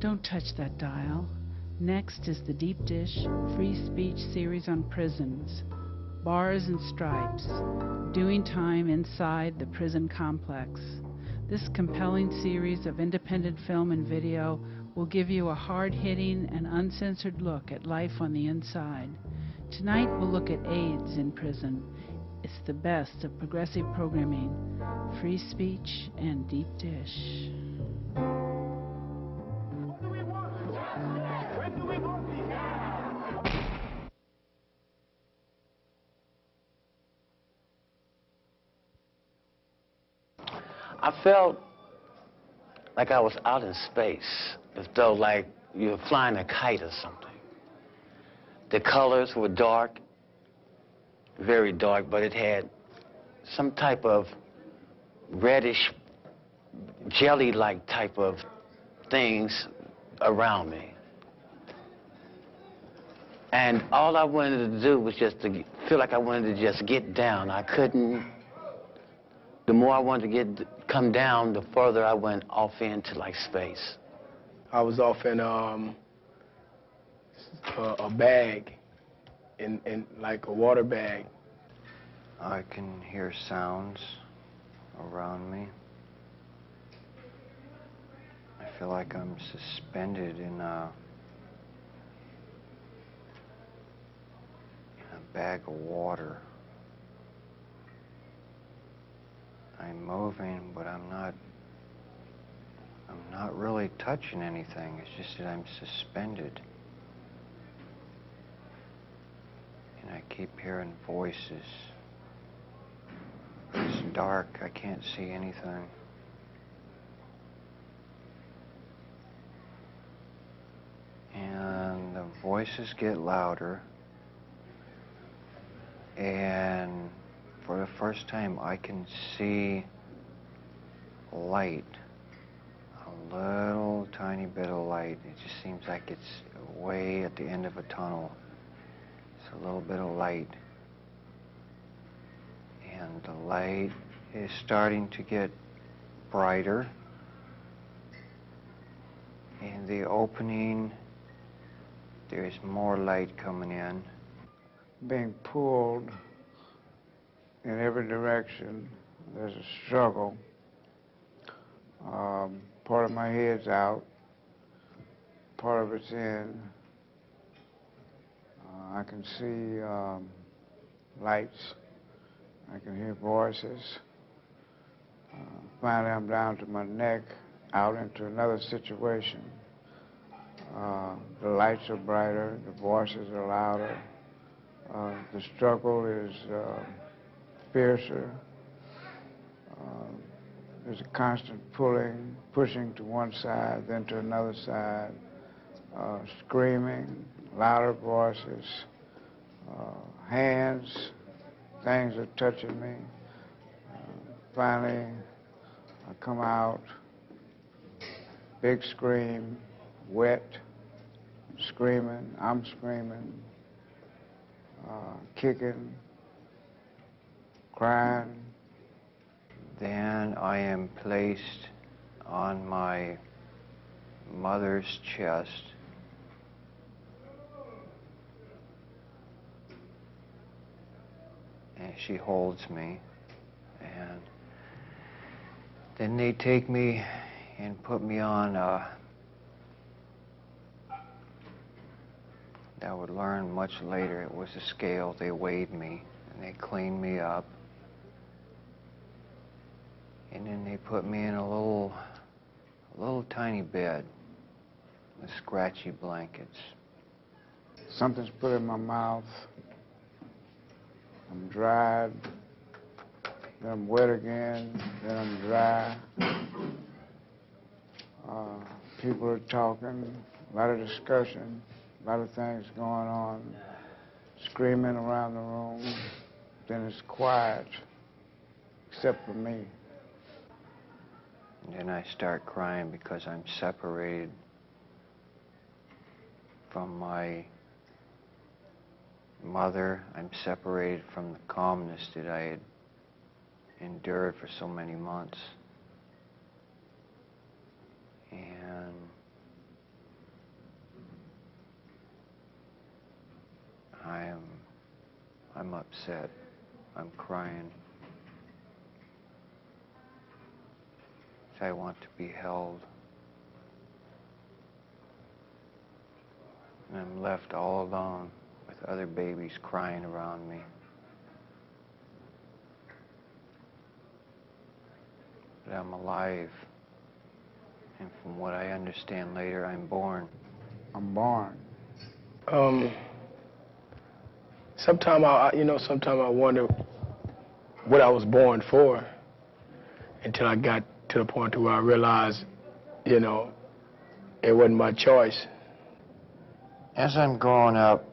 Don't touch that dial. Next is the Deep Dish Free Speech series on prisons, bars and stripes, doing time inside the prison complex. This compelling series of independent film and video will give you a hard-hitting and uncensored look at life on the inside. Tonight we'll look at AIDS in prison. It's the best of progressive programming, free speech and deep dish. I felt like I was out in space, as though like you were flying a kite or something. The colors were dark, very dark, but it had some type of reddish, jelly-like type of things around me. And all I wanted to do was just to feel like I wanted to just get down. I couldn't. The more I wanted to come down, the further I went off into like space. I was off in a bag, in like a water bag. I can hear sounds around me. I feel like I'm suspended in a bag of water. I'm moving, but I'm not really touching anything. It's just that I'm suspended. And I keep hearing voices. It's dark, I can't see anything. And the voices get louder. And for the first time, I can see light, a little tiny bit of light. It just seems like it's way at the end of a tunnel. It's a little bit of light. And the light is starting to get brighter. In the opening, there's more light coming in. Being pulled in every direction. There's a struggle. Part of my head's out, part of it's in. I can see lights. I can hear voices. Finally, I'm down to my neck, out into another situation. The lights are brighter, the voices are louder. The struggle is fiercer. There's a constant pulling, pushing to one side, then to another side, screaming, louder voices, hands, things are touching me. Finally, I come out, big scream, wet, screaming, I'm screaming, kicking, crying. Then I am placed on my mother's chest. And she holds me. And then they take me and put me on I would learn much later it was a scale. They weighed me and they cleaned me up. And then they put me in a little tiny bed with scratchy blankets. Something's put in my mouth. I'm dried, then I'm wet again, then I'm dry. People are talking, a lot of discussion, a lot of things going on, screaming around the room. Then it's quiet, except for me. And then I start crying because I'm separated from my mother. I'm separated from the calmness that I had endured for so many months. And I'm upset. I'm crying. I want to be held. And I'm left all alone with other babies crying around me. But I'm alive. And from what I understand later, I'm born. I'm born. Sometimes I wonder what I was born for until I got to the point where I realized, it wasn't my choice. As I'm growing up,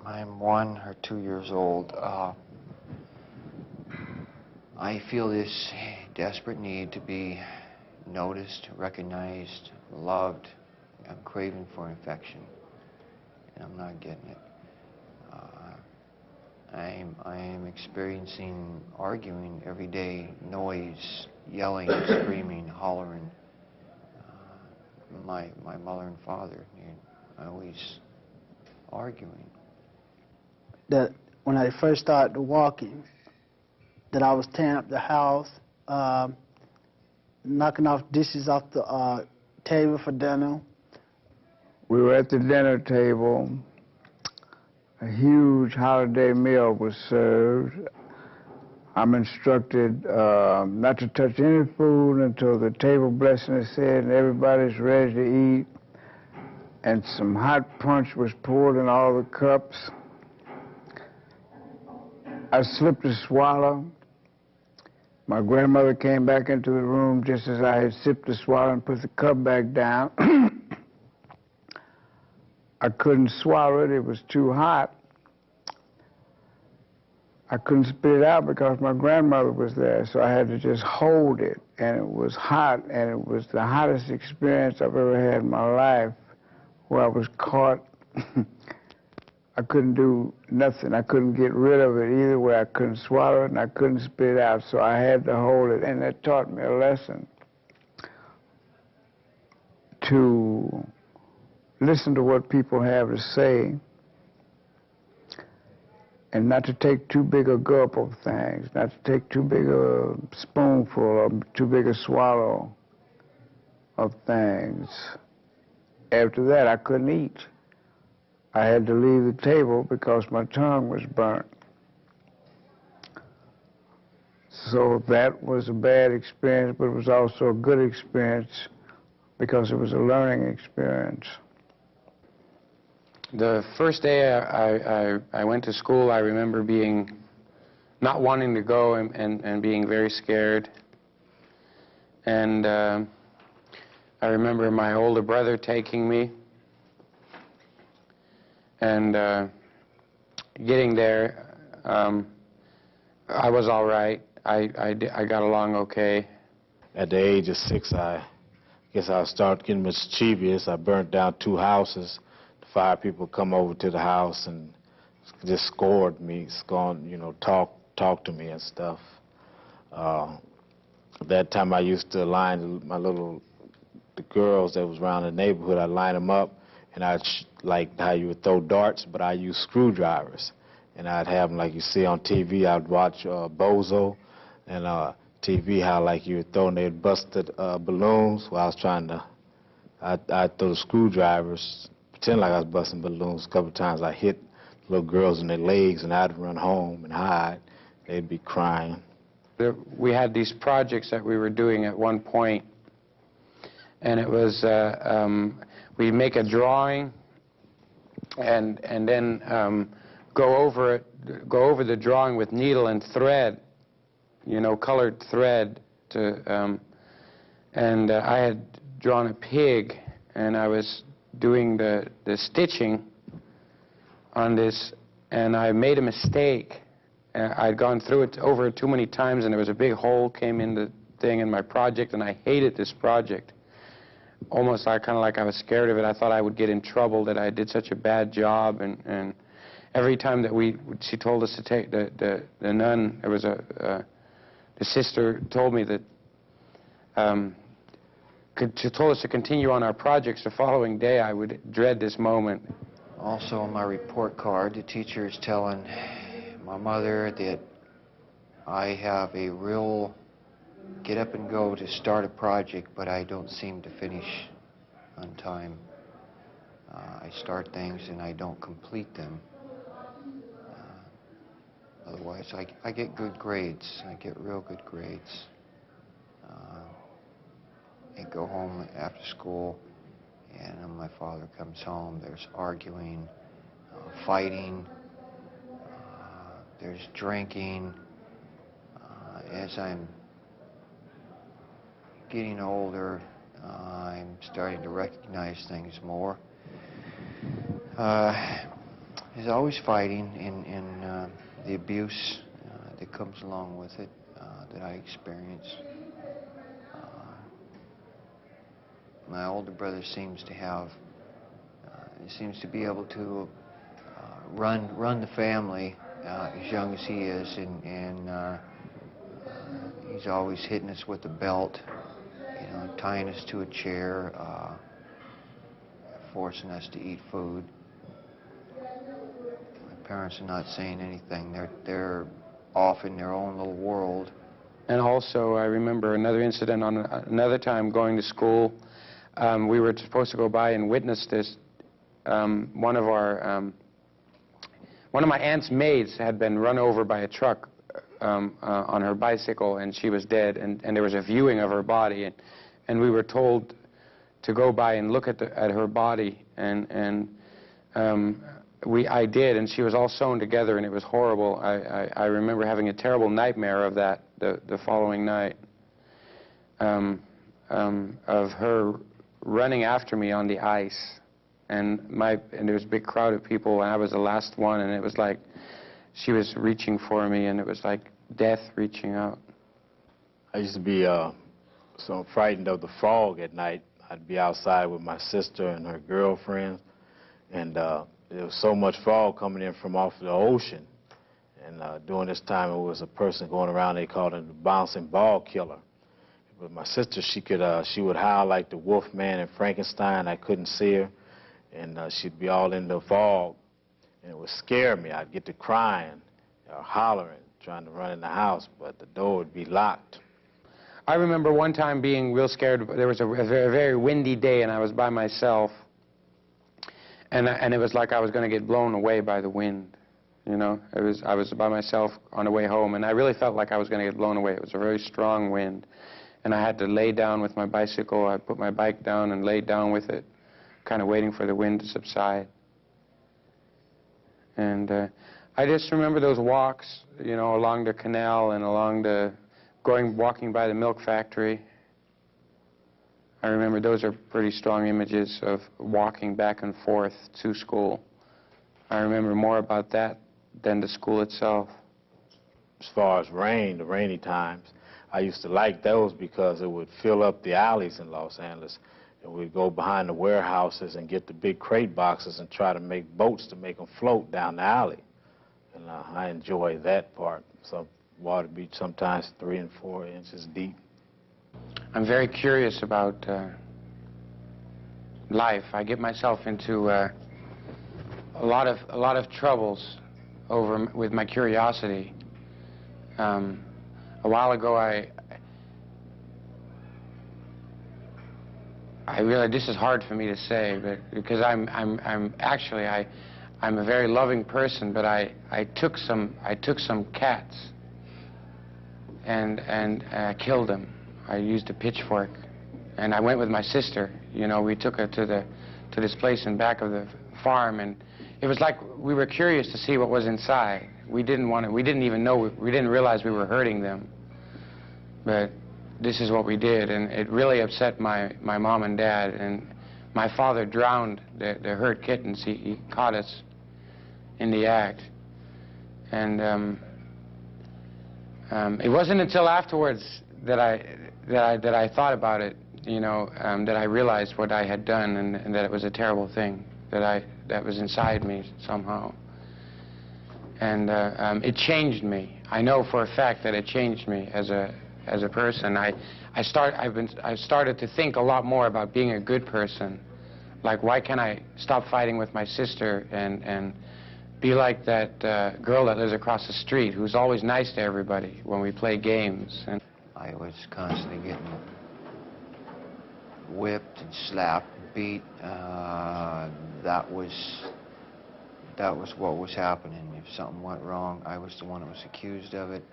I'm 1 or 2 years old, I feel this desperate need to be noticed, recognized, loved. I'm craving for affection, and I'm not getting it. I am experiencing arguing every day, noise, yelling, screaming, hollering. My mother and father, always arguing. That when I first started walking, that I was tearing up the house, knocking off dishes off the table for dinner. We were at the dinner table. A huge holiday meal was served. I'm instructed not to touch any food until the table blessing is said and everybody's ready to eat. And some hot punch was poured in all the cups. I slipped a swallow. My grandmother came back into the room just as I had sipped the swallow and put the cup back down. I couldn't swallow it, it was too hot. I couldn't spit it out because my grandmother was there, so I had to just hold it. And it was hot, and it was the hottest experience I've ever had in my life, where I was caught. I couldn't do nothing. I couldn't get rid of it either way. I couldn't swallow it, and I couldn't spit it out, so I had to hold it. And that taught me a lesson to listen to what people have to say and not to take too big a gulp of things, not to take too big a spoonful or too big a swallow of things. After that, I couldn't eat. I had to leave the table because my tongue was burnt. So that was a bad experience, but it was also a good experience because it was a learning experience. The first day I went to school, I remember not wanting to go and being very scared. And I remember my older brother taking me. And getting there, I was all right. I got along okay. At the age of 6, I guess I started getting mischievous. I burnt down 2 houses. 5 people come over to the house and just scored me, talk to me and stuff. At that time, I used to line the girls that was around the neighborhood, I'd line them up, and I'd, like how you would throw darts, but I used screwdrivers. And I'd have them like you see on TV. I'd watch Bozo and TV, how like you would throw and they'd busted balloons. Well, I was trying to, I'd throw the screwdrivers, pretend like I was busting balloons. A couple of times I hit little girls in their legs, and I'd run home and hide. They'd be crying. We had these projects that we were doing at one point, and it was we'd make a drawing and then go over the drawing with needle and thread, colored thread and I had drawn a pig, and I was doing the stitching on this, and I made a mistake. I'd gone through it over too many times, and there was a big hole came in the thing in my project, and I hated this project. Almost kind of like I was scared of it. I thought I would get in trouble, that I did such a bad job, and every time that she told us to take the nun, there was the sister told me that she told us to continue on our projects. The following day, I would dread this moment Also on my report card, the teacher is telling my mother that I have a real get up and go to start a project, but I don't seem to finish on time. I start things and I don't complete them. Otherwise, I get good grades. I get real good grades. I go home after school, and when my father comes home, there's arguing, fighting, there's drinking. As I'm getting older, I'm starting to recognize things more. There's always fighting and the abuse that comes along with it that I experience. My older brother seems to have, seems to be able to run the family as young as he is, and he's always hitting us with a belt, you know, tying us to a chair, forcing us to eat food. My parents are not saying anything. They're off in their own little world. And also, I remember another incident on another time going to school. We were supposed to go by and witness this. One of my aunt's maids had been run over by a truck on her bicycle, and she was dead, and there was a viewing of her body, and we were told to go by and look at her body, and I did, and she was all sewn together, and it was horrible. I remember having a terrible nightmare of that the following night, of her running after me on the ice, and there was a big crowd of people, and I was the last one, and it was like she was reaching for me, and it was like death reaching out. I used to be so frightened of the fog at night. I'd be outside with my sister and her girlfriend, and there was so much fog coming in from off the ocean. And during this time, it was a person going around, they called him the bouncing ball killer. But my sister, she would howl like the Wolf Man in Frankenstein. I couldn't see her, and she'd be all in the fog, and it would scare me. I'd get to crying, or hollering, trying to run in the house, but the door would be locked. I remember one time being real scared. There was a very windy day, and I was by myself, and it was like I was going to get blown away by the wind. You know, I was by myself on the way home, and I really felt like I was going to get blown away. It was a very strong wind, and I had to lay down with my bicycle. I put my bike down and laid down with it, kind of waiting for the wind to subside. And I just remember those walks, you know, along the canal and along walking by the milk factory. I remember those are pretty strong images of walking back and forth to school. I remember more about that than the school itself. As far as rain, the rainy times, I used to like those because it would fill up the alleys in Los Angeles. And we'd go behind the warehouses and get the big crate boxes and try to make boats to make them float down the alley. And I enjoy that part. Some water be sometimes 3 and 4 inches deep. I'm very curious about life. I get myself into a lot of troubles with my curiosity. A while ago, I realized this is hard for me to say, but because I'm a very loving person, but I took some cats and killed them. I used a pitchfork, and I went with my sister. You know, we took her to this place in back of the farm, and it was like we were curious to see what was inside. We didn't realize we were hurting them, but this is what we did, and it really upset my mom and dad. And my father drowned the hurt kittens. He caught us in the act, and it wasn't until afterwards that I thought about it, you know, that I realized what I had done, and that it was a terrible thing that was inside me somehow. And it changed me. I know for a fact that it changed me as a person. I started to think a lot more about being a good person, Like, why can't I stop fighting with my sister and be like that girl that lives across the street who's always nice to everybody when we play games? And I was constantly getting whipped and slapped, beat. That was what was happening. If something went wrong, I was the one that was accused of it.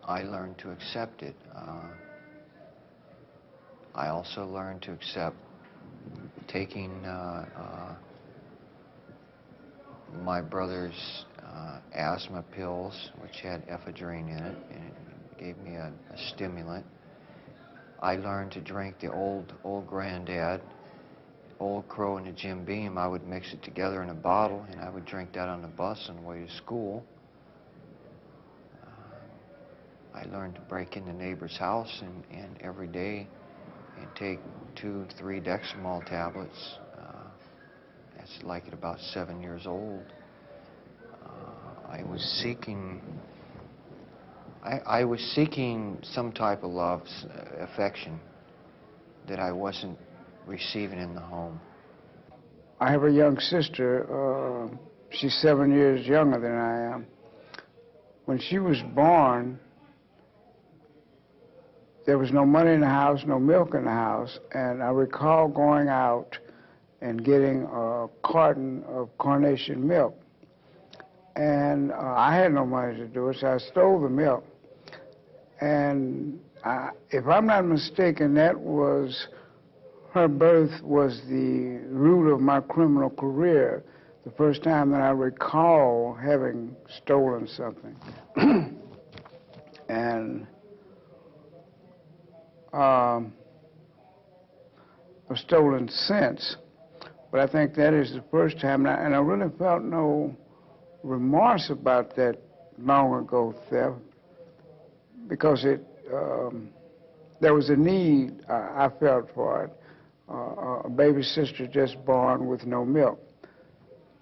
I learned to accept it. I also learned to accept taking my brother's asthma pills, which had ephedrine in it, and it gave me a stimulant. I learned to drink the old granddad, Old Crow and the Jim Beam. I would mix it together in a bottle, and I would drink that on the bus on the way to school. I learned to break into neighbor's house and every day and take 2, 3 Dexamol tablets. That's like at about 7 years old. I was seeking some type of love, affection that I wasn't receiving in the home. I have a young sister. She's 7 years younger than I am. When she was born, there was no money in the house, no milk in the house, and I recall going out and getting a carton of carnation milk. And I had no money to do it, so I stole the milk. And if I'm not mistaken, her birth was the root of my criminal career, the first time that I recall having stolen something. And I've stolen since, but I think that is the first time, and I really felt no remorse about that long ago theft, because there was a need I felt for it. A baby sister just born with no milk.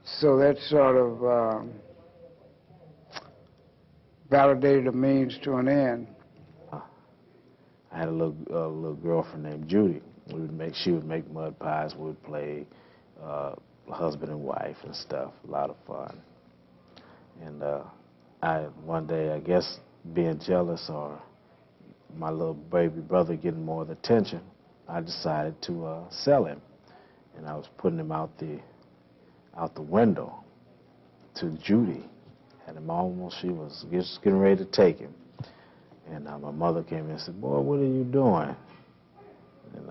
So that sort of validated a means to an end. I had a little girlfriend named Judy. She would make mud pies. We would play husband and wife and stuff. A lot of fun. And one day, I guess, being jealous or my little baby brother getting more of the attention, I decided to sell him. And I was putting him out the window to Judy. Had him almost, she was just getting ready to take him. And my mother came in and said, "Boy, what are you doing?" And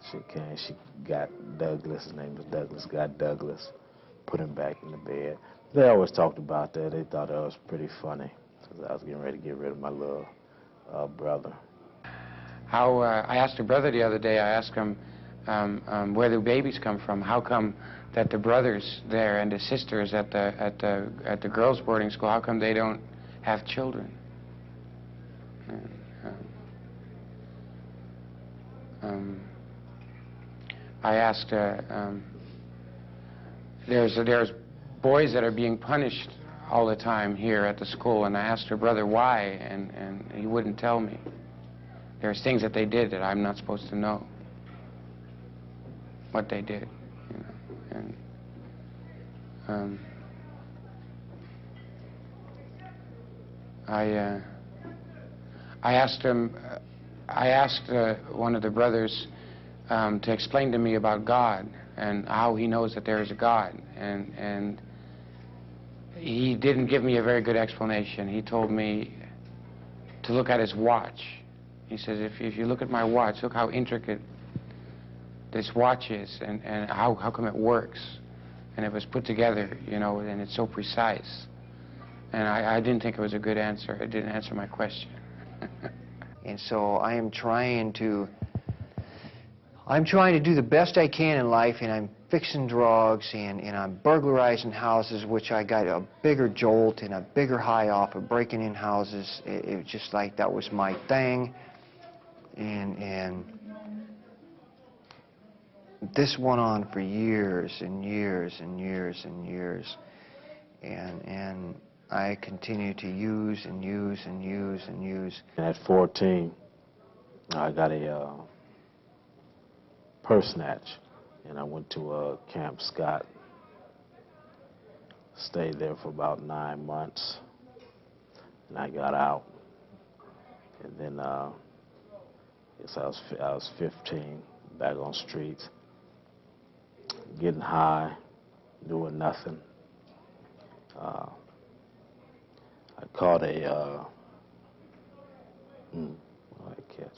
she came, she got Douglas, his name was Douglas, got Douglas, put him back in the bed. They always talked about that. They thought that was pretty funny, because I was getting ready to get rid of my little brother. I asked her brother the other day, I asked him where the babies come from. How come that the brothers there and the sisters at the girls' boarding school, how come they don't have children? I asked, there's boys that are being punished all the time here at the school, and I asked her brother why, and he wouldn't tell me. There's things that they did that I'm not supposed to know what they did, you know. And I asked him. I asked one of the brothers to explain to me about God and how he knows that there is a God, and he didn't give me a very good explanation. He told me to look at his watch. He says, if you look at my watch, look how intricate this watch is, and how come it works, and it was put together, you know, and it's so precise. And I didn't think it was a good answer. It didn't answer my question. And so I am trying to do the best I can in life, and I'm fixing drugs, and I'm burglarizing houses, which I got a bigger jolt and a bigger high off of breaking in houses. It was just like that was my thing. And this went on for years and years and years and years. And I continued to use and use and use and use. At 14, I got a purse snatch. And I went to Camp Scott, stayed there for about 9 months, and I got out. And then yes, I was 15, back on streets, getting high, doing nothing. I caught a what did I catch?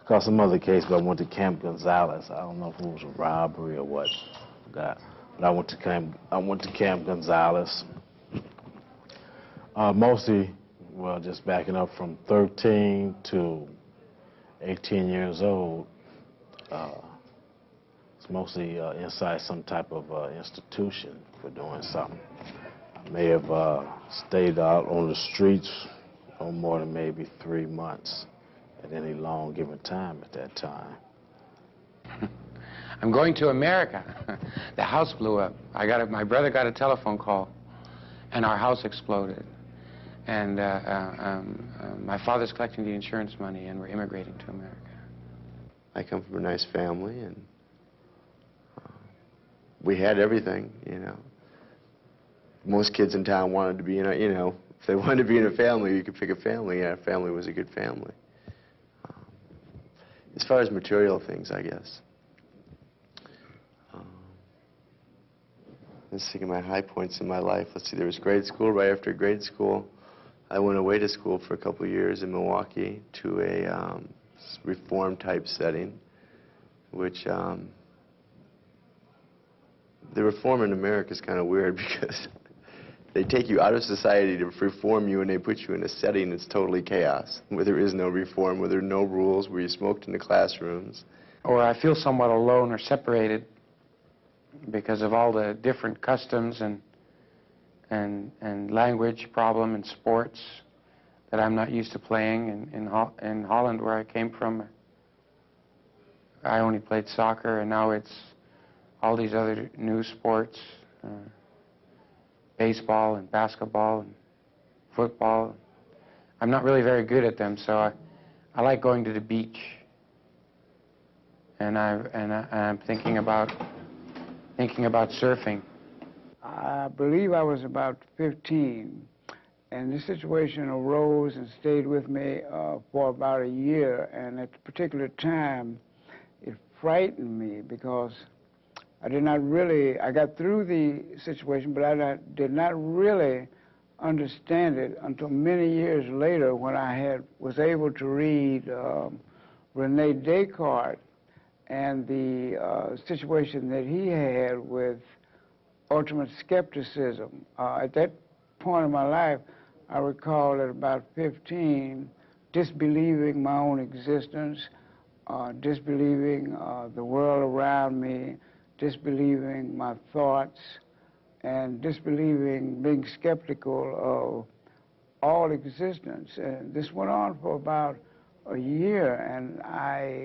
I caught some other case, but I went to Camp Gonzales. I don't know if it was a robbery or what. But I went to Camp Gonzales. Mostly, well, just backing up from 13 to 18 years old. It's mostly inside some type of institution for doing something. I may have stayed out on the streets no more than maybe 3 months at any long given time at that time. I'm going to America. The house blew up. My brother got a telephone call, and our house exploded. And my father's collecting the insurance money, and we're immigrating to America. I come from a nice family, and we had everything, you know. Most kids in town wanted to be in a, you know, if they wanted to be in a family, you could pick a family. Yeah, a family was a good family. As far as material things, I guess. Let's think of my high points in my life. Let's see, there was grade school. Right after grade school, I went away to school for a couple of years in Milwaukee to a reform type setting, which the reform in America is kind of weird because they take you out of society to reform you, and they put you in a setting that's totally chaos, where there is no reform, where there are no rules, where you smoked in the classrooms. Or I feel somewhat alone or separated because of all the different customs and language problem in sports that I'm not used to playing. In Holland, where I came from, I only played soccer, and now it's all these other new sports. Baseball and basketball and football. I'm not really very good at them, so I like going to the beach. And I'm thinking about surfing. I believe I was about 15, and this situation arose and stayed with me for about a year. And at a particular time, it frightened me because I got through the situation, but I did not really understand it until many years later when I was able to read Rene Descartes and the situation that he had with ultimate skepticism. At that point in my life, I recall at about 15, disbelieving my own existence, disbelieving the world around me, disbelieving my thoughts, and disbelieving, being skeptical of all existence. And this went on for about a year, and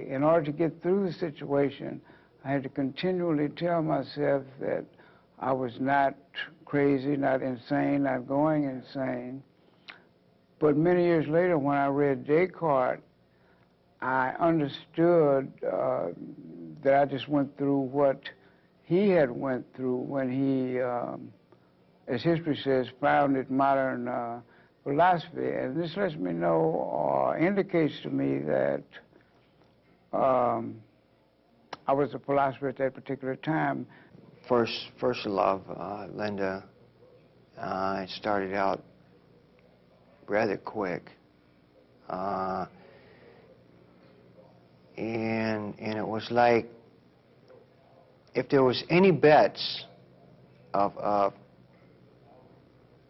in order to get through the situation, I had to continually tell myself that I was not crazy, not insane, not going insane. But many years later, when I read Descartes, I understood that I just went through what he had went through when he, as history says, founded modern philosophy. And this lets me know, or indicates to me, that I was a philosopher at that particular time. First love, Linda, I started out rather quick. And it was like, if there was any bets of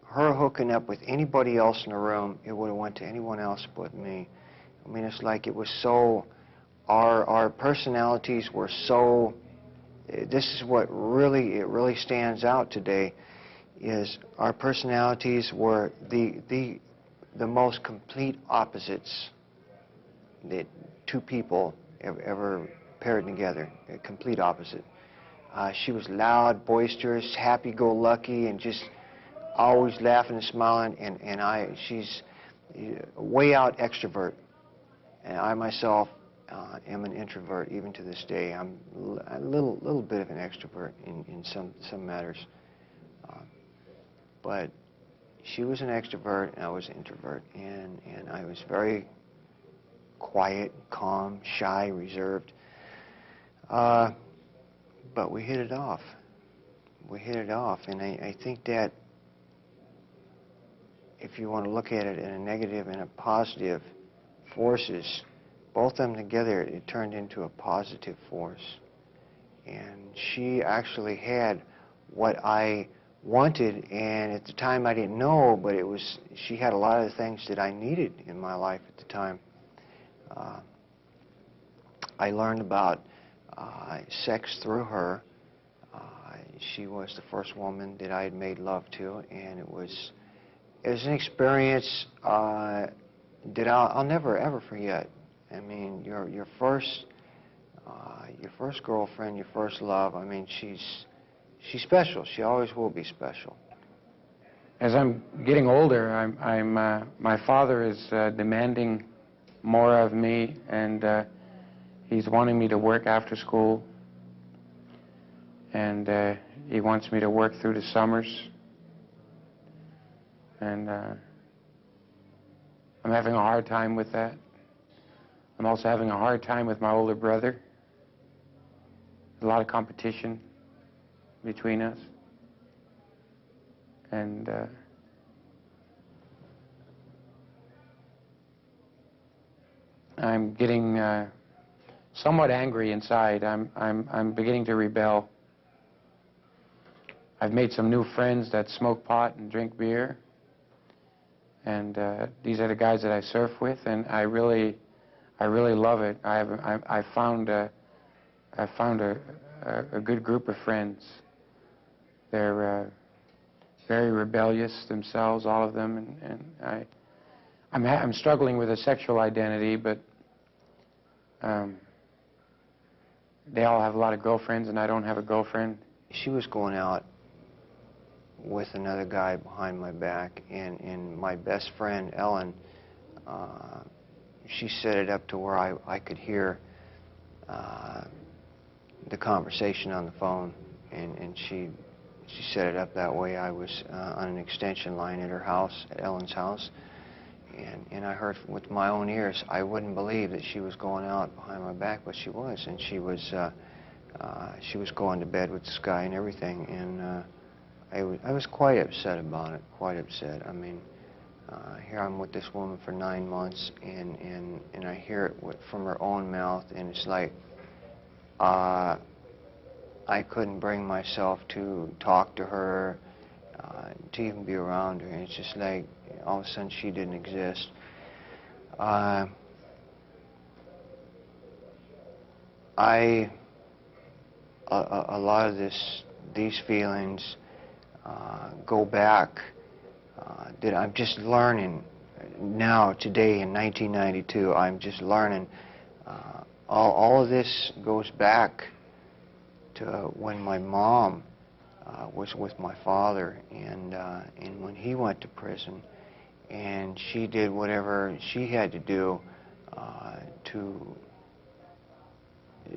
her hooking up with anybody else in the room, it would have went to anyone else but me. I mean, it's like it was so, our personalities were so, this is what really stands out today, is our personalities were the most complete opposites that two people ever paired together, a complete opposite. She was loud, boisterous, happy-go-lucky, and just always laughing and smiling, and she's way out extrovert. And I myself am an introvert even to this day. I'm a little bit of an extrovert in some matters. But she was an extrovert and I was an introvert, and I was very quiet, calm, shy, reserved. But we hit it off. We hit it off, and I think that if you want to look at it in a negative and a positive forces, both of them together, it turned into a positive force. And she actually had what I wanted, and at the time I didn't know, but she had a lot of the things that I needed in my life at the time. I learned about sex through her. She was the first woman that I had made love to, and it was an experience that I'll never ever forget. I mean, your first girlfriend, your first love. I mean, she's special. She always will be special. As I'm getting older, my father is demanding more of me, and he's wanting me to work after school, and he wants me to work through the summers, and I'm having a hard time with that. I'm also having a hard time with my older brother. There's a lot of competition between us, and I'm getting somewhat angry inside. I'm beginning to rebel. I've made some new friends that smoke pot and drink beer, and these are the guys that I surf with, and I really love it. I found a good group of friends. They're very rebellious themselves, all of them, and I'm struggling with a sexual identity, but they all have a lot of girlfriends, and I don't have a girlfriend. She was going out with another guy behind my back, and my best friend, Ellen, she set it up to where I could hear the conversation on the phone, and she set it up that way. I was on an extension line at her house, at Ellen's house, and I heard with my own ears. I wouldn't believe that she was going out behind my back, but she was, and she was going to bed with this guy and everything, and I was quite upset about it, quite upset. I mean, here I'm with this woman for 9 months, and I hear it from her own mouth, and it's like I couldn't bring myself to talk to her, to even be around her. And it's just like all of a sudden she didn't exist. A lot of these feelings go back that I'm just learning now, today in 1992. I'm just learning. All of this goes back to when my mom was with my father, and when he went to prison, and she did whatever she had to do to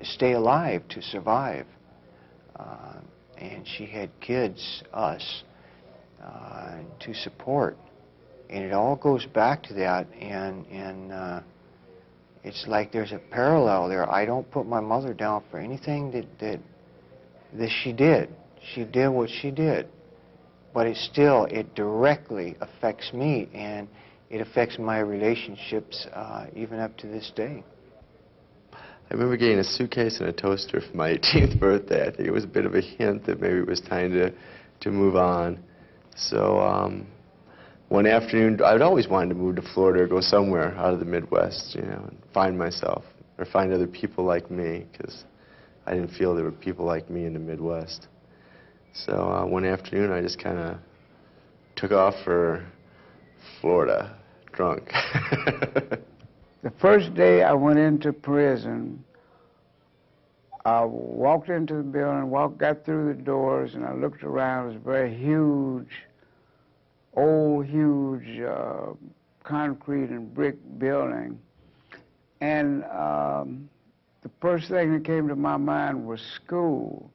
stay alive, to survive. And she had kids, us, to support. And it all goes back to that, and it's like there's a parallel there. I don't put my mother down for anything that she did. She did what she did. But it directly affects me, and it affects my relationships even up to this day. I remember getting a suitcase and a toaster for my 18th birthday. I think it was a bit of a hint that maybe it was time to move on. So one afternoon, I'd always wanted to move to Florida or go somewhere out of the Midwest, you know, and find myself or find other people like me, because I didn't feel there were people like me in the Midwest. So one afternoon, I just kind of took off for Florida, drunk. The first day I went into prison, I walked into the building, got through the doors, and I looked around. It was a very huge, old, huge concrete and brick building. And the first thing that came to my mind was school.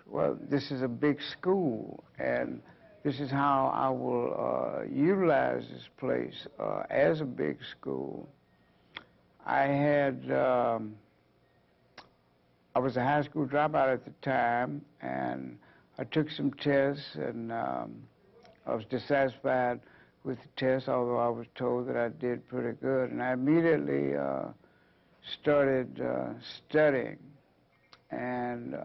Well, this is a big school, and this is how I will utilize this place as a big school. I was a high school dropout at the time, and I took some tests, and I was dissatisfied with the test, although I was told that I did pretty good. And I immediately started studying, and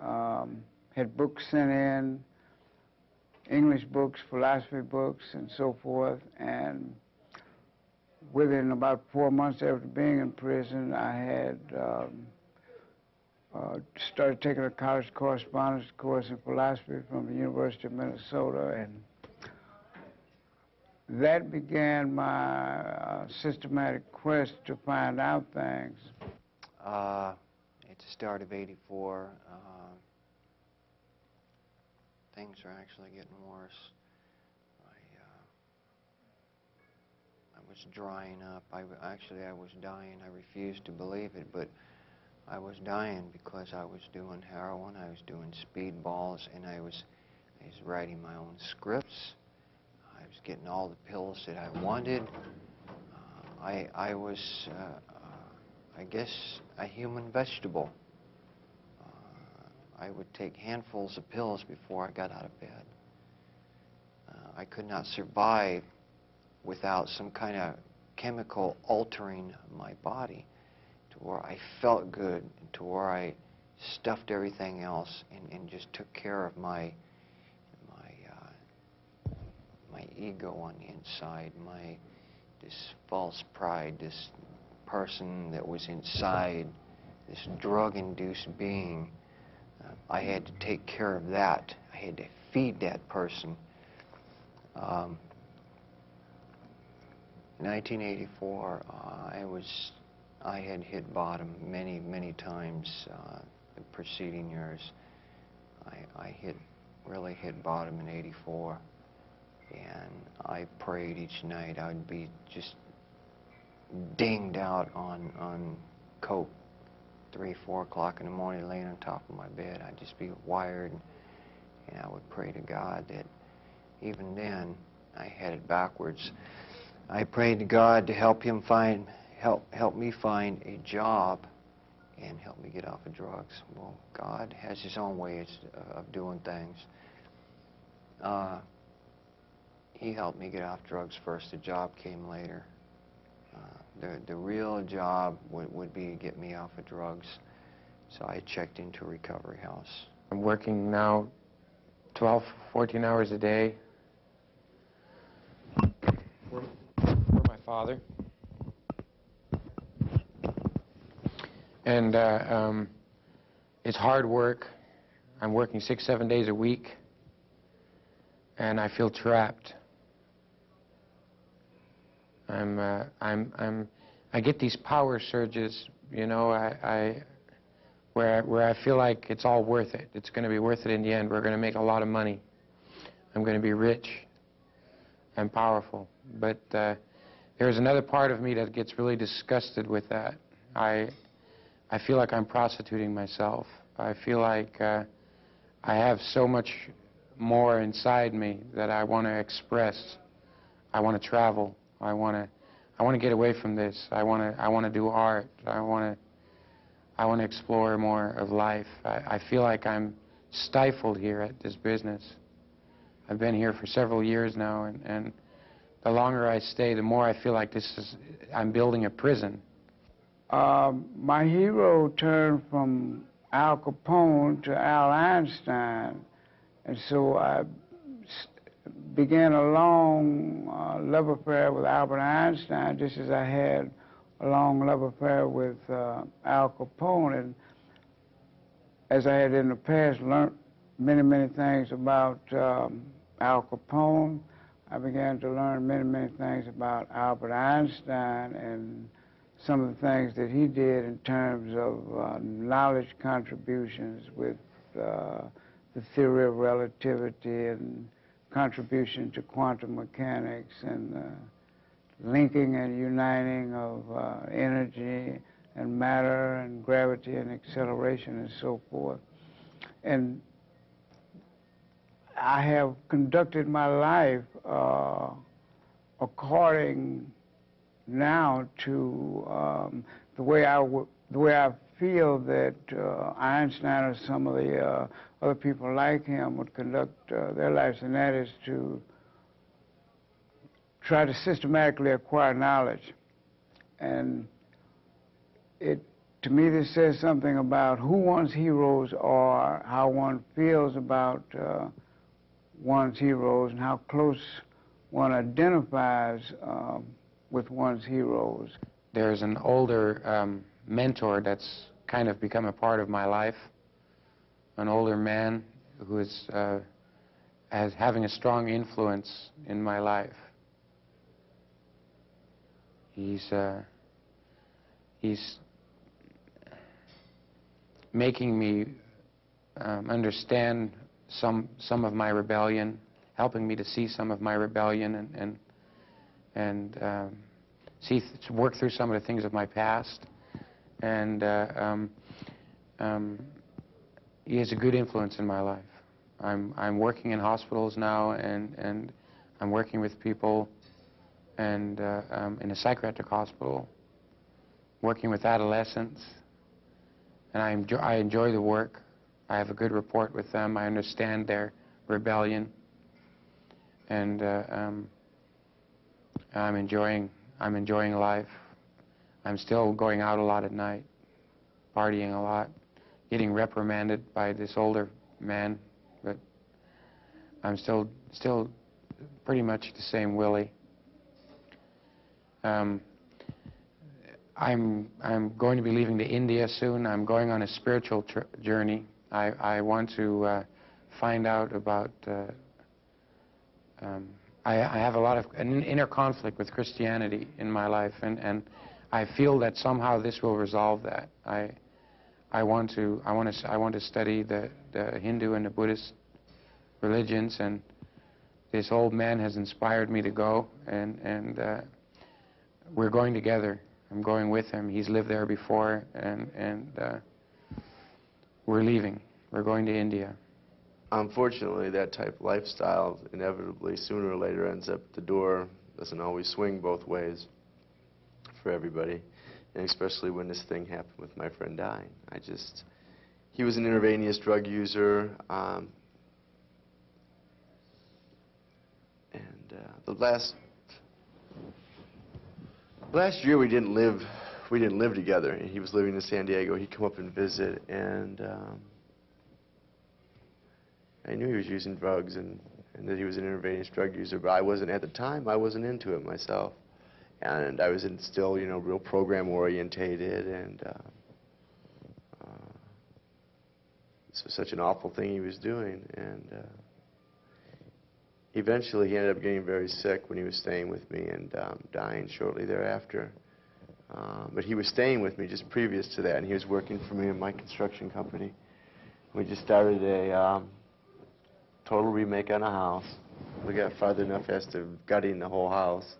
had books sent in, English books, philosophy books, and so forth. And within about 4 months after being in prison, I had started taking a college correspondence course in philosophy from the University of Minnesota, and that began my systematic quest to find out things. At the start of '84, things are actually getting worse. I was drying up. I was dying. I refused to believe it, but I was dying because I was doing heroin, I was doing speedballs, and I was writing my own scripts. I was getting all the pills that I wanted. I was, I guess, a human vegetable. I would take handfuls of pills before I got out of bed. I could not survive without some kind of chemical altering my body to where I felt good, to where I stuffed everything else and just took care of my ego on the inside, this false pride, this person that was inside, this drug-induced being. I had to take care of that. I had to feed that person. In 1984, I had hit bottom many times the preceding years. I really hit bottom in '84, and I prayed each night. I would be just dinged out on coke, 3, 4 o'clock in the morning, laying on top of my bed. I'd just be wired, and I would pray to God that even then I had it backwards. I prayed to God to help me find a job and help me get off of drugs. Well, God has His own ways of doing things. He helped me get off drugs first. The job came later. The real job would be to get me off of drugs. So I checked into a recovery house. I'm working now 12, 14 hours a day for my father. And it's hard work. I'm working 6, 7 days a week, and I feel trapped. I get these power surges, you know, where I feel like it's all worth it. It's going to be worth it in the end. We're going to make a lot of money. I'm going to be rich and powerful. But there's another part of me that gets really disgusted with that. I feel like I'm prostituting myself. I feel like I have so much more inside me that I want to express. I want to travel. I want to get away from this. I want to do art. I want to explore more of life. I feel like I'm stifled here at this business. I've been here for several years now, and the longer I stay, the more I feel like I'm building a prison. My hero turned from Al Capone to Al Einstein, and so I began a long love affair with Albert Einstein, just as I had a long love affair with Al Capone. And as I had in the past learned many things about Al Capone, I began to learn many things about Albert Einstein and some of the things that he did in terms of knowledge contributions with the theory of relativity and contribution to quantum mechanics and linking and uniting of energy and matter and gravity and acceleration and so forth. And I have conducted my life according now to the way I feel that Einstein or some of the other people like him would conduct their lives, and that is to try to systematically acquire knowledge. And to me, this says something about who one's heroes are, how one feels about one's heroes, and how close one identifies with one's heroes. There's an older mentor that's kind of become a part of my life, an older man who is as having a strong influence in my life. He's making me understand some of my rebellion, helping me to see some of my rebellion and work through some of the things of my past. And he is a good influence in my life. I'm working in hospitals now, and I'm working with people, and in a psychiatric hospital, working with adolescents, and I enjoy the work. I have a good rapport with them. I understand their rebellion, and I'm enjoying life. I'm still going out a lot at night, partying a lot, getting reprimanded by this older man, but I'm still pretty much the same Willie. I'm going to be leaving to India soon. I'm going on a spiritual journey. I want to find out about. I have a lot of an inner conflict with Christianity in my life, and I feel that somehow this will resolve that. I want to study the Hindu and the Buddhist religions, and this old man has inspired me to go, and we're going together. I'm going with him. He's lived there before, and we're leaving. We're going to India. Unfortunately, that type of lifestyle inevitably sooner or later ends up at the door. Doesn't always swing both ways for everybody, and especially when this thing happened with my friend dying. He was an intravenous drug user, and the last year we didn't live together. He was living in San Diego. He'd come up and visit, and I knew he was using drugs and that he was an intravenous drug user, but I wasn't, at the time, I wasn't into it myself. And I was still, real program orientated, and this was such an awful thing he was doing. And eventually he ended up getting very sick when he was staying with me, and dying shortly thereafter. But he was staying with me just previous to that, and he was working for me in my construction company. We just started a total remake on a house. We got farther enough as to gutting the whole house.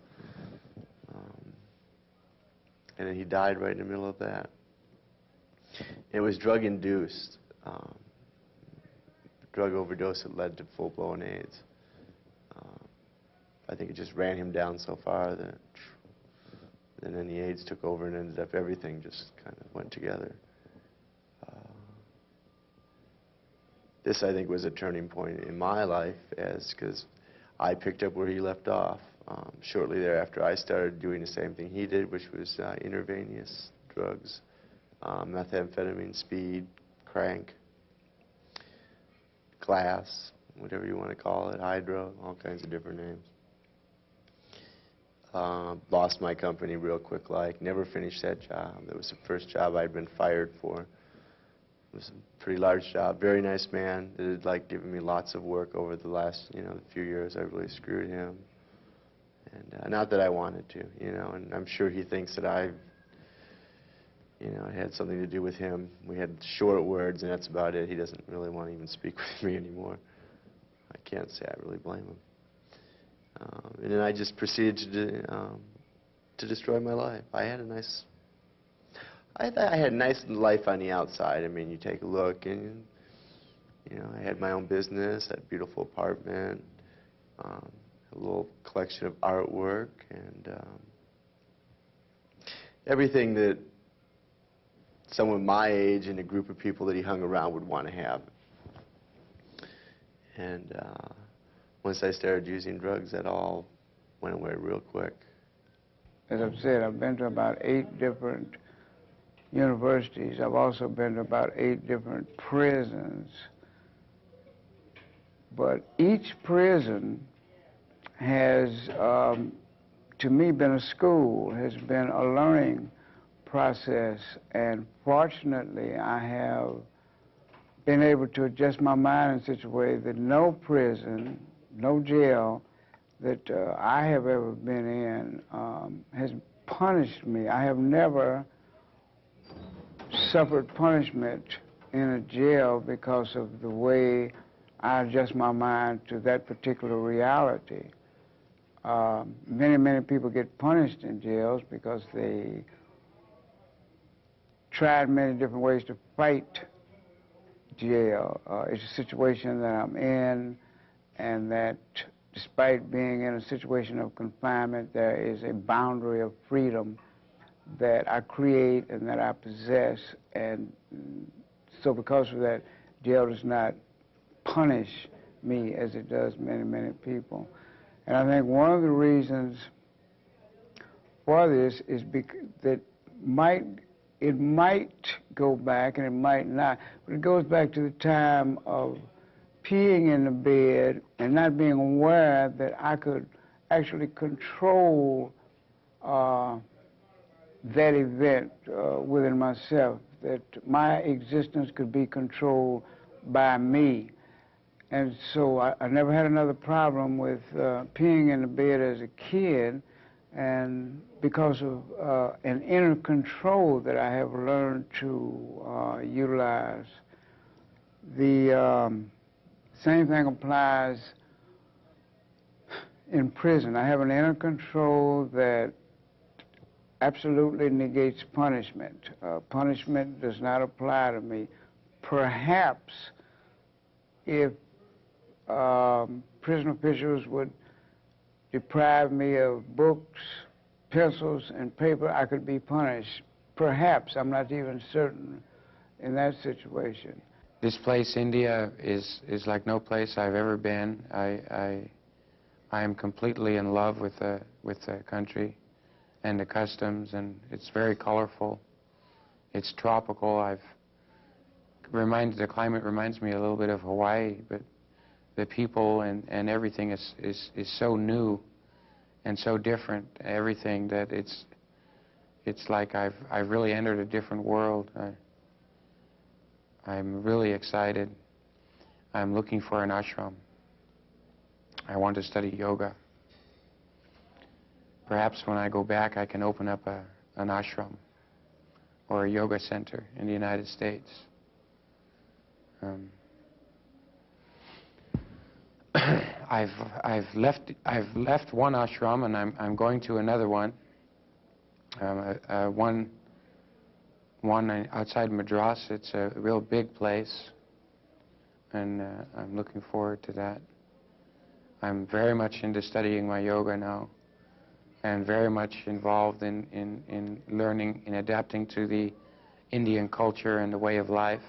And then he died right in the middle of that. It was drug-induced. Drug overdose that led to full-blown AIDS. I think it just ran him down so far that, and then the AIDS took over and ended up everything just kind of went together. This, I think, was a turning point in my life, because I picked up where he left off. Shortly thereafter, I started doing the same thing he did, which was intravenous drugs, methamphetamine, speed, crank, glass, whatever you want to call it, hydro, all kinds of different names. Lost my company real quick, never finished that job. That was the first job I'd been fired for. It was a pretty large job. Very nice man that had given me lots of work over the last few years. I really screwed him, and not that I wanted to, and I'm sure he thinks that I had something to do with him. We had short words, and that's about it. He doesn't really want to even speak with me anymore. I can't say I really blame him. And then I just proceeded to to destroy my life. I had a nice, I thought I had a nice life on the outside. I mean, you take a look and, you know, I had my own business, I had a beautiful apartment, a little collection of artwork, and everything that someone my age and a group of people that he hung around would want to have. And once I started using drugs, that all went away real quick. As I've said, I've been to about 8 different universities. I've also been to about 8 different prisons. But each prison has, to me, been a school, has been a learning process. And fortunately, I have been able to adjust my mind in such a way that no prison, no jail that I have ever been in has punished me. I have never suffered punishment in a jail because of the way I adjust my mind to that particular reality. Many people get punished in jails because they tried many different ways to fight jail. It's a situation that I'm in, and that despite being in a situation of confinement, there is a boundary of freedom that I create and that I possess. And so because of that, jail does not punish me as it does many people. And I think one of the reasons for this is that it might go back and it might not, but it goes back to the time of peeing in the bed and not being aware that I could actually control that event within myself, that my existence could be controlled by me. And so I never had another problem with peeing in the bed as a kid, and because of an inner control that I have learned to utilize. The same thing applies in prison. I have an inner control that absolutely negates punishment. Punishment does not apply to me. Perhaps if prison officials would deprive me of books, pencils, and paper, I could be punished. Perhaps, I'm not even certain in that situation. This place, India, is like no place I've ever been. I am completely in love with the country and the customs, and it's very colorful. It's tropical. The climate reminds me a little bit of Hawaii, but the people and everything is so new and so different. Everything that it's like I've really entered a different world. I'm really excited. I'm looking for an ashram. I want to study yoga. Perhaps when I go back, I can open up an ashram or a yoga center in the United States. I've left one ashram and I'm going to another one. One outside Madras. It's a real big place, and I'm looking forward to that. I'm very much into studying my yoga now, and very much involved in learning and adapting to the Indian culture and the way of life.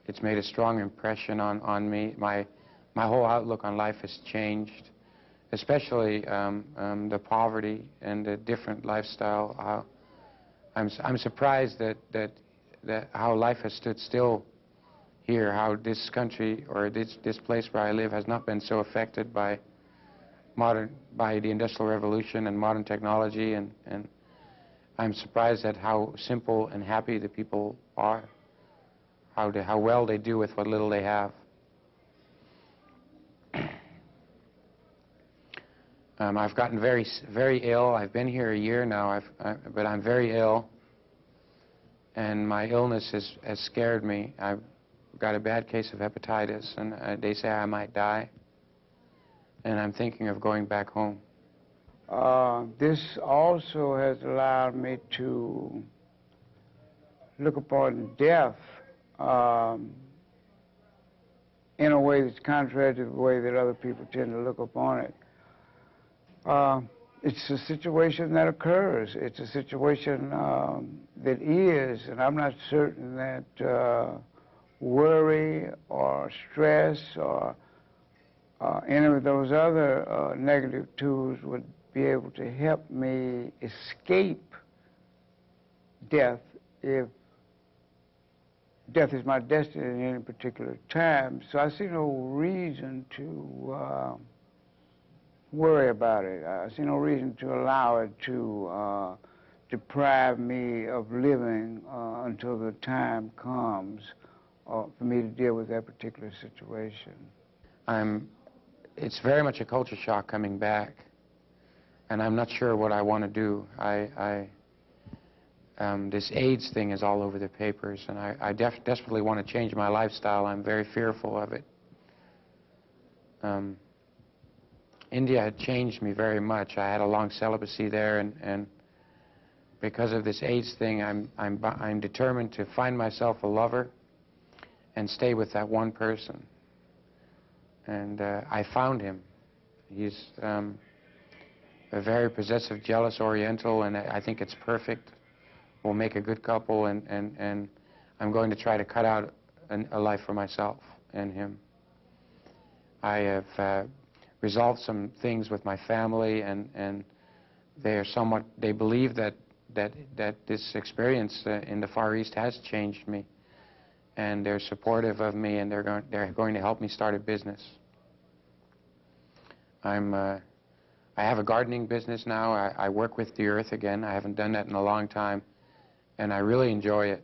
It's made a strong impression on me. My whole outlook on life has changed, especially the poverty and the different lifestyle. I'm surprised that how life has stood still here, how this country or this place where I live has not been so affected by the Industrial Revolution and modern technology, and I'm surprised at how simple and happy the people are, how well they do with what little they have. I've gotten very ill. I've been here a year now, but I'm very ill, and my illness has scared me. I've got a bad case of hepatitis, and they say I might die, and I'm thinking of going back home. This also has allowed me to look upon death in a way that's contrary to the way that other people tend to look upon it. It's a situation that occurs. It's a situation that is, and I'm not certain that worry or stress or any of those other negative tools would be able to help me escape death if death is my destiny at any particular time. So I see no reason to worry about it. I see no reason to allow it to deprive me of living until the time comes for me to deal with that particular situation. It's very much a culture shock coming back, and I'm not sure what I want to do. This AIDS thing is all over the papers, and I desperately want to change my lifestyle. I'm very fearful of it. India had changed me very much. I had a long celibacy there, and because of this AIDS thing, I'm determined to find myself a lover and stay with that one person. And I found him. He's a very possessive, jealous Oriental, and I think it's perfect. We'll make a good couple, and I'm going to try to cut out a life for myself and him. I have resolved some things with my family, and they believe that this experience in the Far East has changed me, and they're supportive of me, and they're going to help me start a business. I have a gardening business now. I work with the earth again. I haven't done that in a long time, and I really enjoy it.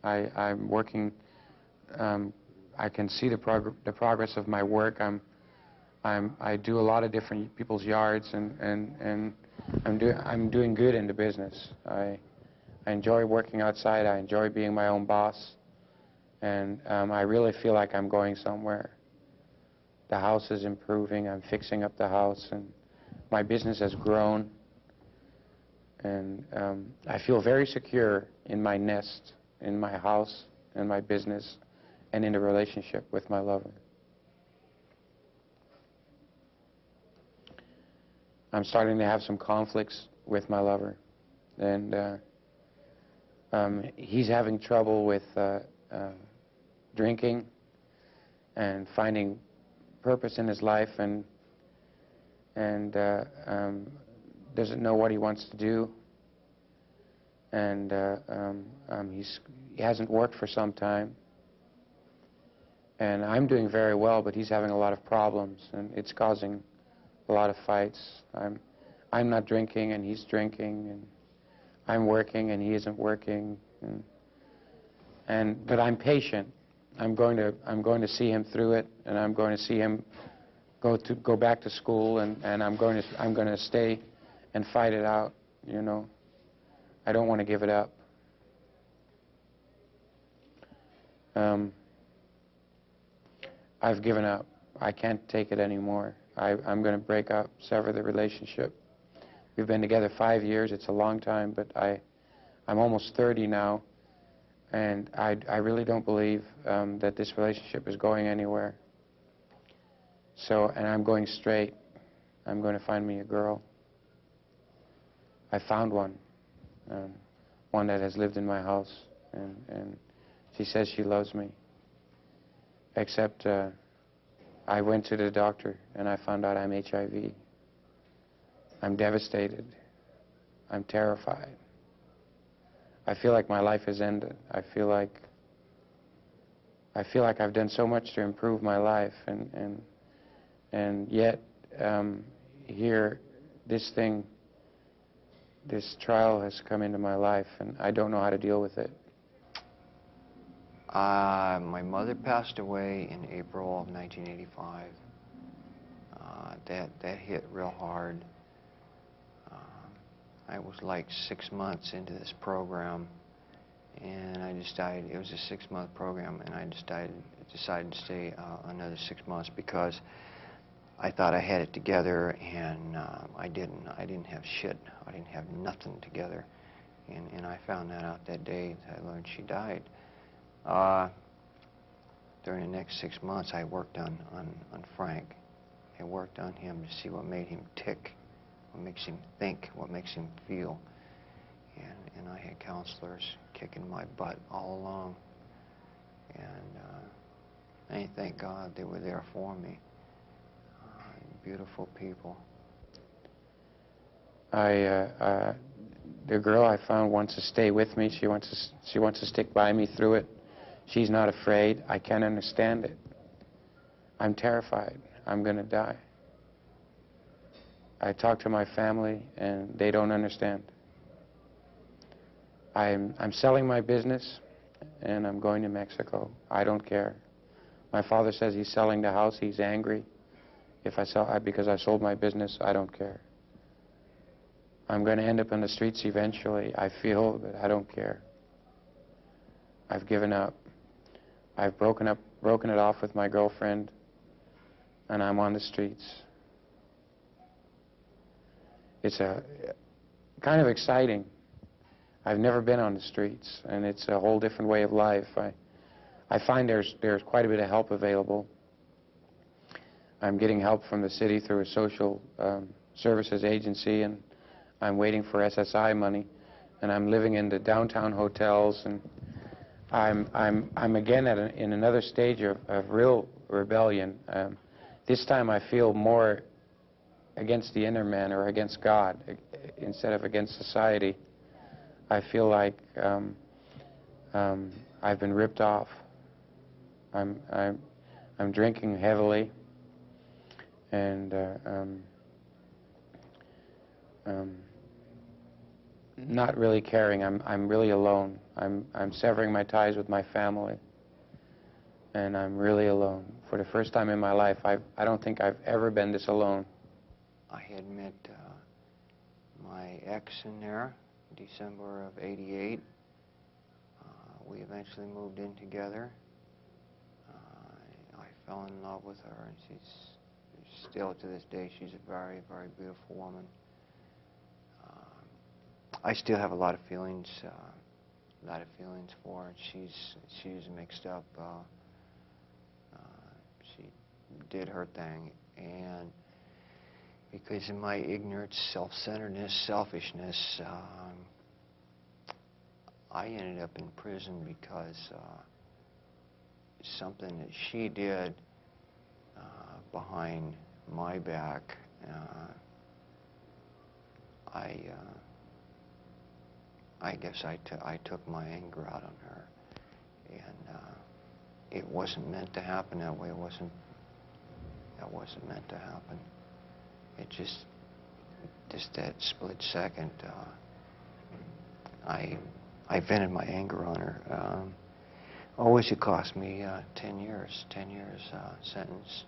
I'm working. I can see the progress of my work. I do a lot of different people's yards, and I'm doing good in the business. I enjoy working outside. I enjoy being my own boss, and I really feel like I'm going somewhere. The house is improving. I'm fixing up the house, and my business has grown. And I feel very secure in my nest, in my house, in my business, and in the relationship with my lover. I'm starting to have some conflicts with my lover, and he's having trouble with drinking and finding purpose in his life, and doesn't know what he wants to do, and he hasn't worked for some time, and I'm doing very well, but he's having a lot of problems, and it's causing a lot of fights. I'm not drinking, and he's drinking, and I'm working, and he isn't working, but I'm patient. I'm going to see him through it, and I'm going to see him go back to school, and I'm going to stay and fight it out. You know, I don't want to give it up. I've given up. I can't take it anymore. I'm going to break up, sever the relationship. We've been together 5 years. It's a long time, but I'm almost 30 now, and I really don't believe that this relationship is going anywhere. So, and I'm going straight. I'm going to find me a girl. I found one, one that has lived in my house, and she says she loves me. Except I went to the doctor, and I found out I'm HIV. I'm devastated. I'm terrified. I feel like my life has ended. I feel like I've done so much to improve my life, and yet here, this trial has come into my life, and I don't know how to deal with it. My mother passed away in April of 1985. That hit real hard. I was like 6 months into this program, and I decided, it was a 6-month program, and I decided to stay another 6 months because I thought I had it together, and I didn't. I didn't have shit. I didn't have nothing together. And I found that out that day. I learned she died. During the next 6 months, I worked on Frank. I worked on him to see what made him tick, what makes him think, what makes him feel. And I had counselors kicking my butt all along. And I thank God they were there for me. Beautiful people. The girl I found wants to stay with me. She wants to stick by me through it. She's not afraid. I can't understand it. I'm terrified. I'm going to die. I talk to my family, and they don't understand. I'm selling my business, and I'm going to Mexico. I don't care. My father says he's selling the house. He's angry. If I sell, because I sold my business, I don't care. I'm going to end up on the streets eventually. I feel that I don't care. I've given up. I've broken it off with my girlfriend, and I'm on the streets. It's kind of exciting. I've never been on the streets, and it's a whole different way of life. I find there's quite a bit of help available. I'm getting help from the city through a social services agency, and I'm waiting for SSI money, and I'm living in the downtown hotels, and I'm again in another stage of real rebellion. This time I feel more against the inner man, or against God, instead of against society. I feel like I've been ripped off. I'm drinking heavily, and not really caring. I'm really alone. I'm severing my ties with my family, and I'm really alone. For the first time in my life, I don't think I've ever been this alone. I had met my ex in there, December of '88. We eventually moved in together. I fell in love with her, and she's still to this day, she's a very, very beautiful woman. I still have a lot of feelings for her. She's mixed up. She did her thing, and because of my ignorance, self-centeredness, selfishness, I ended up in prison because something that she did behind my back. I guess I took my anger out on her, and it wasn't meant to happen that way. That wasn't meant to happen. It just that split second, I vented my anger on her. Always it cost me 10 years sentence.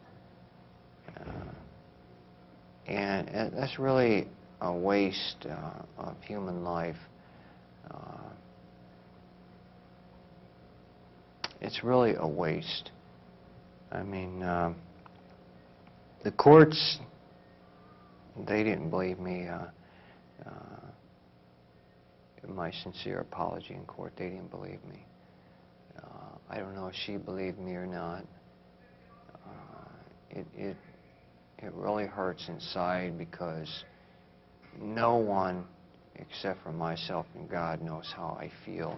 And that's really a waste of human life. It's really a waste. I mean, the courts, they didn't believe me. My sincere apology in court, they didn't believe me. I don't know if she believed me or not. It really hurts inside, because no one except for myself and God knows how I feel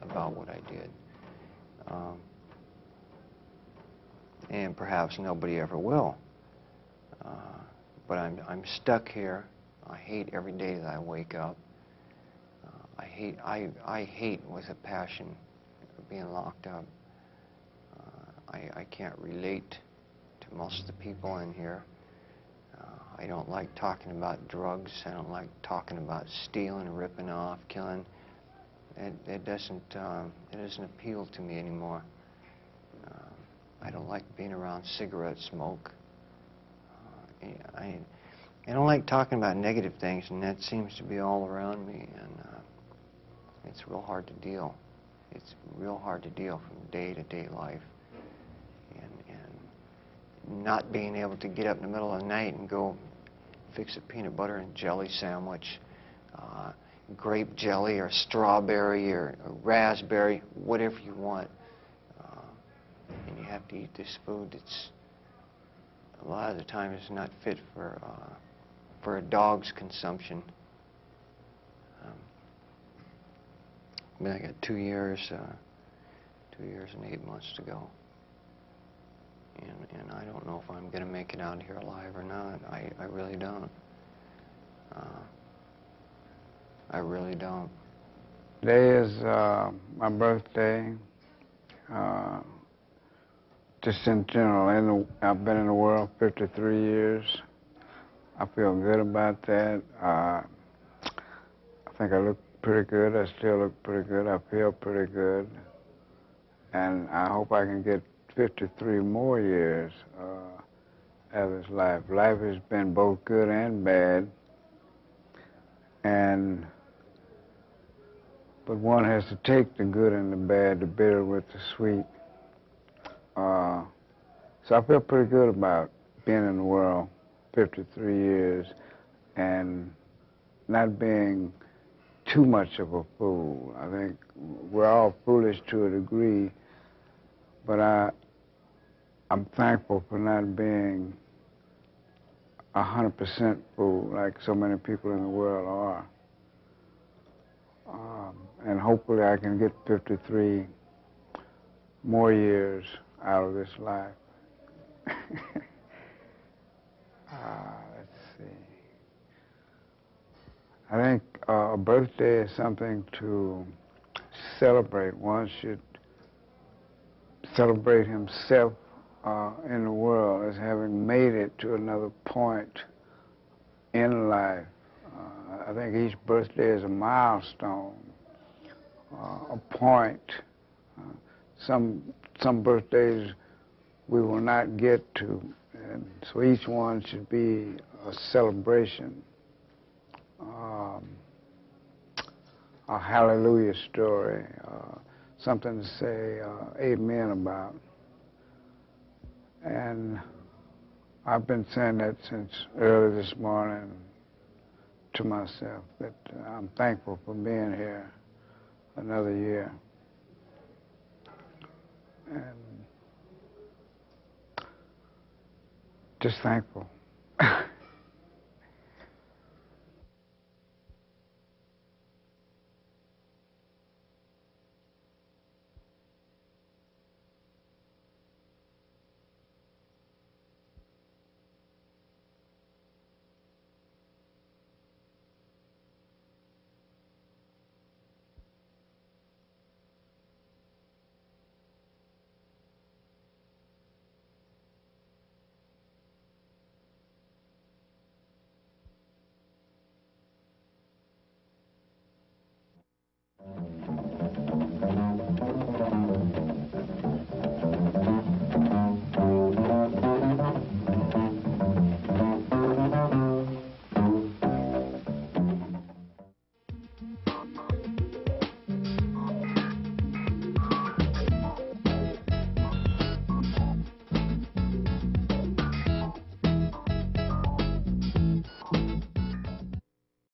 about what I did. And perhaps nobody ever will. But I'm stuck here. I hate every day that I wake up. I hate with a passion being locked up. I can't relate to most of the people in here. I don't like talking about drugs. I don't like talking about stealing, ripping off, killing. It doesn't appeal to me anymore. I don't like being around cigarette smoke. I don't like talking about negative things, and that seems to be all around me, and it's real hard to deal. It's real hard to deal from day-to-day life. And not being able to get up in the middle of the night and go fix a peanut butter and jelly sandwich, grape jelly or strawberry or raspberry, whatever you want. And you have to eat this food that's a lot of the time it's not fit for a dog's consumption. I got 2 years, 2 years and 8 months to go. And I don't know if I'm going to make it out of here alive or not. I really don't. I really don't. Today is my birthday. Just in general, I've been in the world 53 years. I feel good about that. I think I look pretty good. I still look pretty good. I feel pretty good. And I hope I can get 53 more years out of this life. Life has been both good and bad. But one has to take the good and the bad, the bitter with the sweet. So I feel pretty good about being in the world 53 years and not being too much of a fool. I think we're all foolish to a degree, but I'm thankful for not being 100% fool like so many people in the world are. And hopefully I can get 53 more years out of this life. Let's see. I think a birthday is something to celebrate. One should celebrate himself in the world as having made it to another point in life. I think each birthday is a milestone, a point. Some birthdays we will not get to, and so each one should be a celebration, a hallelujah story, something to say amen about. And I've been saying that since early this morning to myself, that I'm thankful for being here another year. And just thankful.